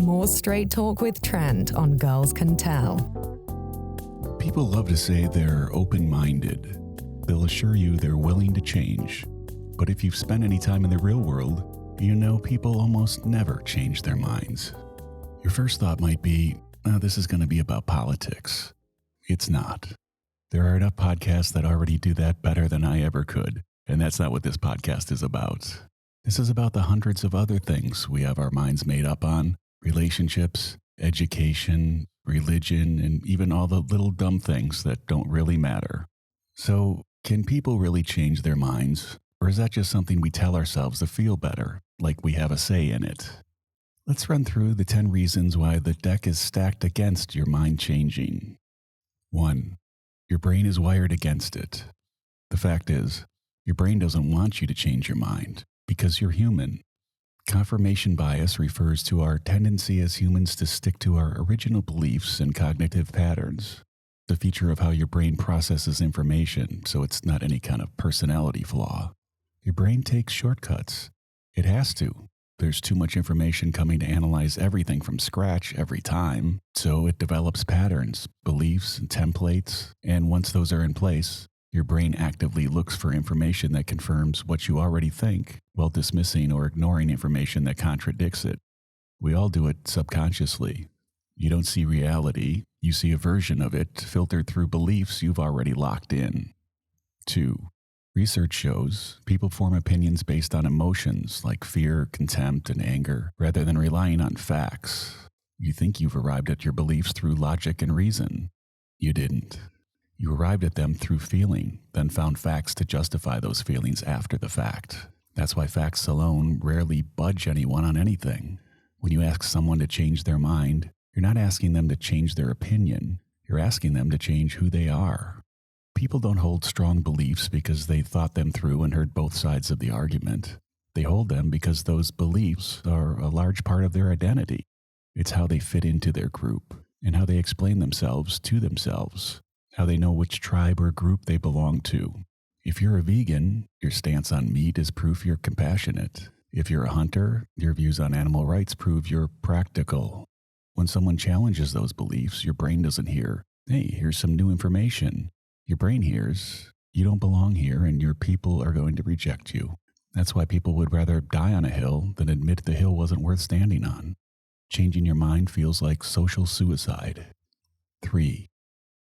More straight talk with Trent on Girls Can Tell. People love to say they're open-minded. They'll assure you they're willing to change. But if you've spent any time in the real world, you know people almost never change their minds. Your first thought might be, this is going to be about politics. It's not. There are enough podcasts that already do that better than I ever could, and that's not what this podcast is about. This is about the hundreds of other things we have our minds made up on: relationships, education, religion, and even all the little dumb things that don't really matter. So, can people really change their minds? Or is that just something we tell ourselves to feel better, like we have a say in it? Let's run through the 10 reasons why the deck is stacked against your mind changing. 1. Your brain is wired against it. The fact is, your brain doesn't want you to change your mind because you're human. Confirmation bias refers to our tendency as humans to stick to our original beliefs and cognitive patterns. The feature of how your brain processes information, so it's not any kind of personality flaw. Your brain takes shortcuts. It has to. There's too much information coming to analyze everything from scratch every time, so it develops patterns, beliefs, and templates, and once those are in place, your brain actively looks for information that confirms what you already think, while dismissing or ignoring information that contradicts it. We all do it subconsciously. You don't see reality, you see a version of it filtered through beliefs you've already locked in. 2. Research shows people form opinions based on emotions like fear, contempt, and anger, rather than relying on facts. You think you've arrived at your beliefs through logic and reason. You didn't. You arrived at them through feeling, then found facts to justify those feelings after the fact. That's why facts alone rarely budge anyone on anything. When you ask someone to change their mind, you're not asking them to change their opinion. You're asking them to change who they are. People don't hold strong beliefs because they thought them through and heard both sides of the argument. They hold them because those beliefs are a large part of their identity. It's how they fit into their group and how they explain themselves to themselves, how they know which tribe or group they belong to. If you're a vegan, your stance on meat is proof you're compassionate. If you're a hunter, your views on animal rights prove you're practical. When someone challenges those beliefs, your brain doesn't hear, "Hey, here's some new information." Your brain hears, "You don't belong here and your people are going to reject you." That's why people would rather die on a hill than admit the hill wasn't worth standing on. Changing your mind feels like social suicide. 3.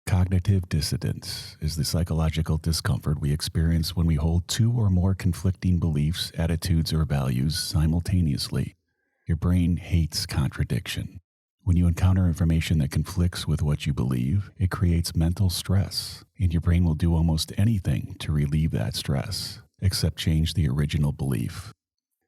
Cognitive dissonance is the psychological discomfort we experience when we hold two or more conflicting beliefs, attitudes, or values simultaneously. Your brain hates contradiction. When you encounter information that conflicts with what you believe, it creates mental stress, and your brain will do almost anything to relieve that stress, except change the original belief.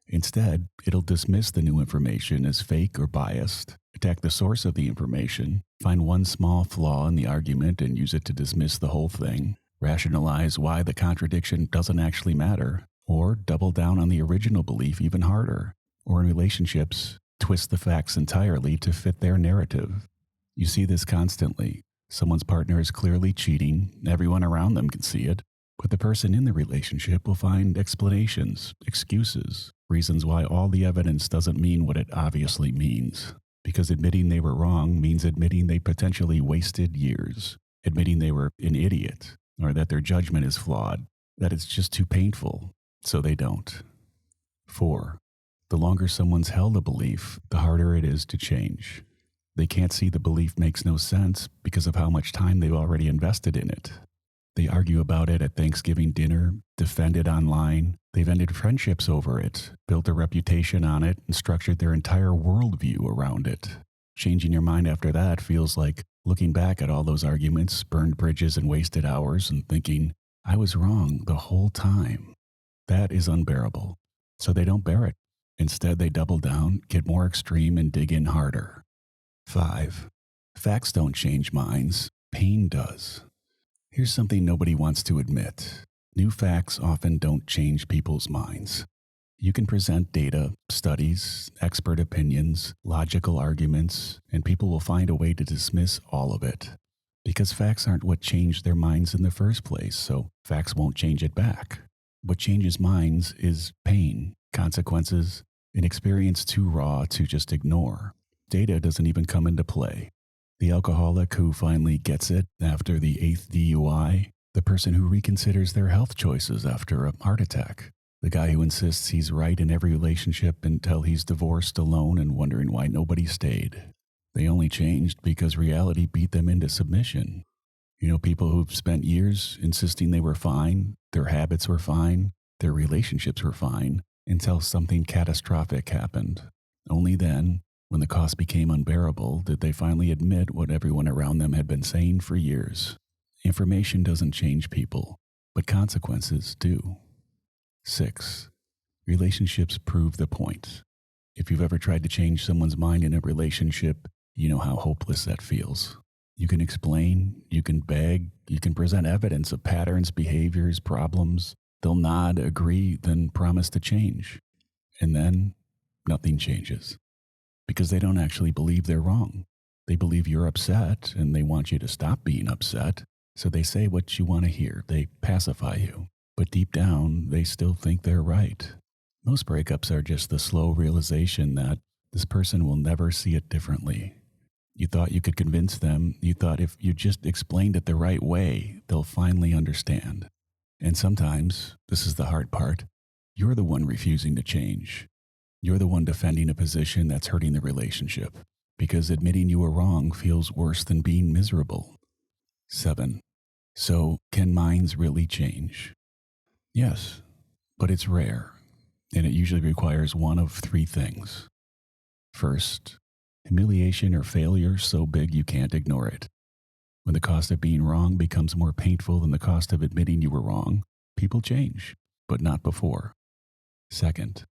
Instead, it'll dismiss the new information as fake or biased, attack the source of the information, find one small flaw in the argument and use it to dismiss the whole thing, rationalize why the contradiction doesn't actually matter, or double down on the original belief even harder, or in relationships, twist the facts entirely to fit their narrative. You see this constantly. Someone's partner is clearly cheating, everyone around them can see it, but the person in the relationship will find explanations, excuses, reasons why all the evidence doesn't mean what it obviously means. Because admitting they were wrong means admitting they potentially wasted years, admitting they were an idiot, or that their judgment is flawed, that it's just too painful, so they don't. 4. The longer someone's held a belief, the harder it is to change. They can't see the belief makes no sense because of how much time they've already invested in it. They argue about it at Thanksgiving dinner, defend it online. They've ended friendships over it, built a reputation on it, and structured their entire worldview around it. Changing your mind after that feels like looking back at all those arguments, burned bridges, and wasted hours and thinking, "I was wrong the whole time." That is unbearable. So they don't bear it. Instead, they double down, get more extreme, and dig in harder. 5. Facts don't change minds. Pain does. Here's something nobody wants to admit. New facts often don't change people's minds. You can present data, studies, expert opinions, logical arguments, and people will find a way to dismiss all of it. Because facts aren't what changed their minds in the first place, so facts won't change it back. What changes minds is pain, consequences, an experience too raw to just ignore. data doesn't even come into play. The alcoholic who finally gets it after the 8th DUI, the person who reconsiders their health choices after a heart attack, the guy who insists he's right in every relationship until he's divorced alone and wondering why nobody stayed. They only changed because reality beat them into submission. People who've spent years insisting they were fine, their habits were fine, their relationships were fine, until something catastrophic happened. Only then, when the cost became unbearable, did they finally admit what everyone around them had been saying for years. Information doesn't change people, but consequences do. 6. Relationships prove the point. If you've ever tried to change someone's mind in a relationship, you know how hopeless that feels. You can explain, you can beg, you can present evidence of patterns, behaviors, problems. They'll nod, agree, then promise to change. And then nothing changes. Because they don't actually believe they're wrong. They believe you're upset and they want you to stop being upset. So they say what you want to hear. They pacify you. But deep down, they still think they're right. Most breakups are just the slow realization that this person will never see it differently. You thought you could convince them. You thought if you just explained it the right way, they'll finally understand. And sometimes, this is the hard part, you're the one refusing to change. You're the one defending a position that's hurting the relationship, because admitting you were wrong feels worse than being miserable. 7. So, can minds really change? Yes, but it's rare, and it usually requires one of 3 things. First, humiliation or failure so big you can't ignore it. When the cost of being wrong becomes more painful than the cost of admitting you were wrong, people change, but not before. Second,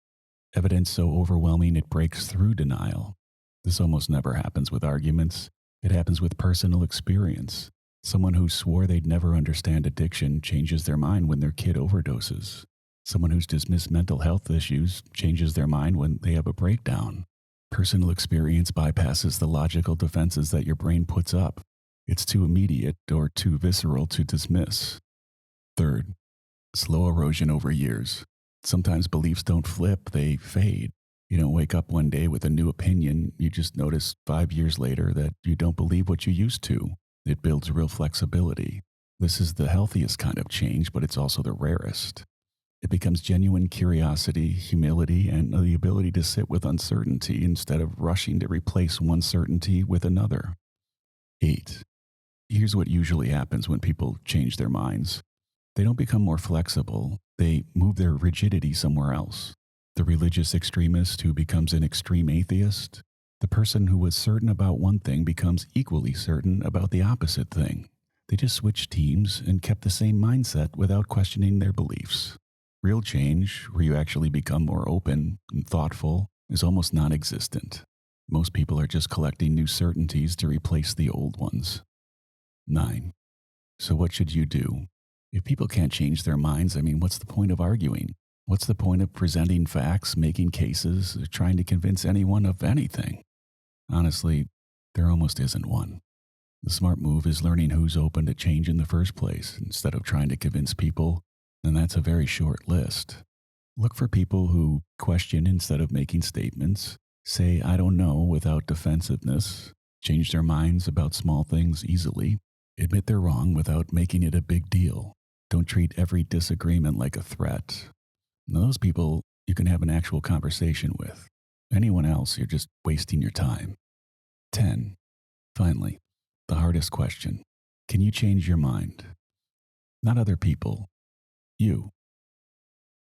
evidence so overwhelming it breaks through denial. This almost never happens with arguments. It happens with personal experience. Someone who swore they'd never understand addiction changes their mind when their kid overdoses. Someone who's dismissed mental health issues changes their mind when they have a breakdown. Personal experience bypasses the logical defenses that your brain puts up. It's too immediate or too visceral to dismiss. Third, slow erosion over years. Sometimes beliefs don't flip, they fade. You don't wake up one day with a new opinion. You just notice 5 years later that you don't believe what you used to. It builds real flexibility. This is the healthiest kind of change, but it's also the rarest. It becomes genuine curiosity, humility, and the ability to sit with uncertainty instead of rushing to replace one certainty with another. 8. Here's what usually happens when people change their minds. They don't become more flexible. They move their rigidity somewhere else. The religious extremist who becomes an extreme atheist. The person who was certain about one thing becomes equally certain about the opposite thing. They just switched teams and kept the same mindset without questioning their beliefs. Real change, where you actually become more open and thoughtful, is almost non-existent. Most people are just collecting new certainties to replace the old ones. 9. So what should you do? If people can't change their minds, what's the point of arguing? What's the point of presenting facts, making cases, or trying to convince anyone of anything? Honestly, there almost isn't one. The smart move is learning who's open to change in the first place, instead of trying to convince people, and that's a very short list. Look for people who question instead of making statements, say I don't know without defensiveness, change their minds about small things easily, admit they're wrong without making it a big deal. Don't treat every disagreement like a threat. Now, those people you can have an actual conversation with. Anyone else, you're just wasting your time. 10. Finally, the hardest question. Can you change your mind? Not other people. You.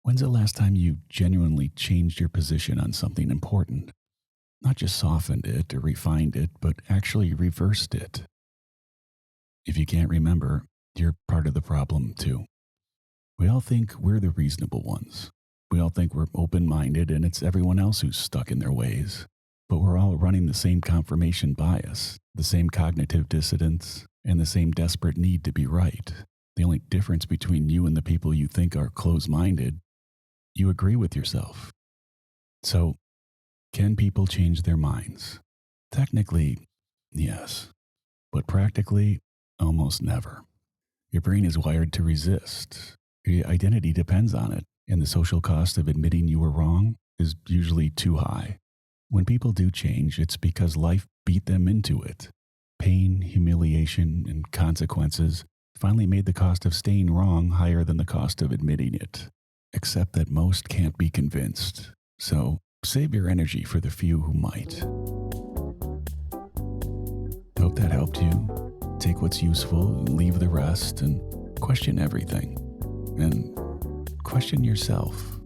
When's the last time you genuinely changed your position on something important? Not just softened it or refined it, but actually reversed it. If you can't remember, you're part of the problem too. We all think we're the reasonable ones. We all think we're open-minded and it's everyone else who's stuck in their ways. But we're all running the same confirmation bias, the same cognitive dissonance, and the same desperate need to be right. The only difference between you and the people you think are close-minded, you agree with yourself. So, can people change their minds? Technically, yes. But practically, almost never. Your brain is wired to resist. Your identity depends on it, and the social cost of admitting you were wrong is usually too high. When people do change, it's because life beat them into it. Pain, humiliation, and consequences finally made the cost of staying wrong higher than the cost of admitting it. Except that most can't be convinced. So save your energy for the few who might. Hope that helped you. Take what's useful and leave the rest, and question everything. And question yourself.